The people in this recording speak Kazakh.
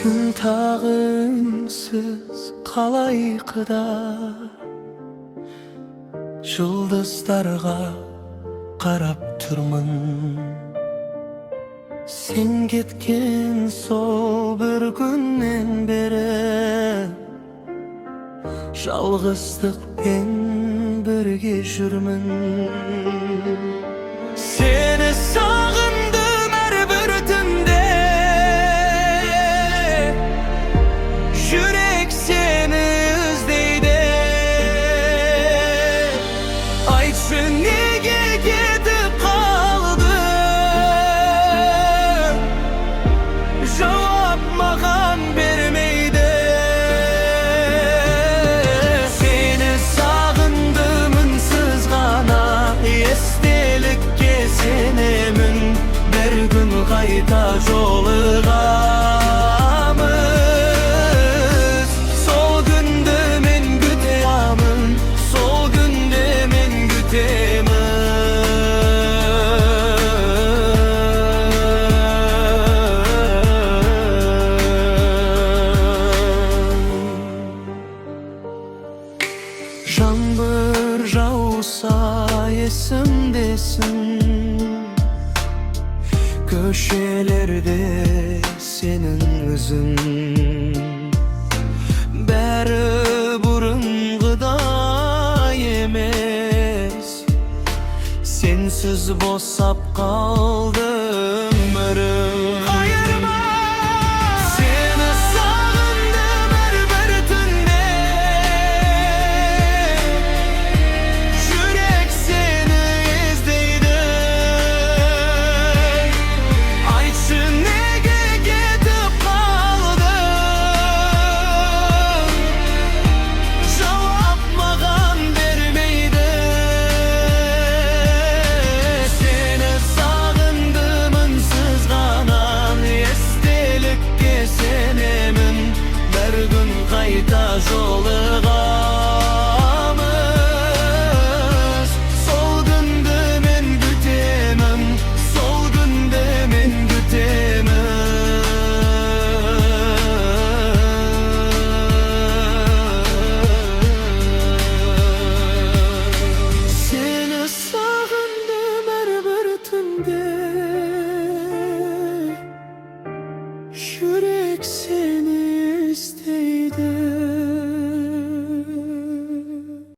Күн тағынсыз қалайқыда Жұлдыздарға қарап тұрмын. Сен кеткен сол бір күннен бері жалғыздықпен бірге жүрмін. Сені сағындым әрбір түнде, жүрек сені іздейді. Айтшы неге кетіп қалдың, жауап маған бермейді. Сені сағындым үнсіз ғана, естелікке сенемін. Bir gün қайта жолығамыз. Сол күнді мен күтемін, сол күнді мен күтемін. Жаңбыр жауса есімдесің, köşelerde senin izin. Bәрі бұрынғыдай емес, сенсіз босап қалды өмірім.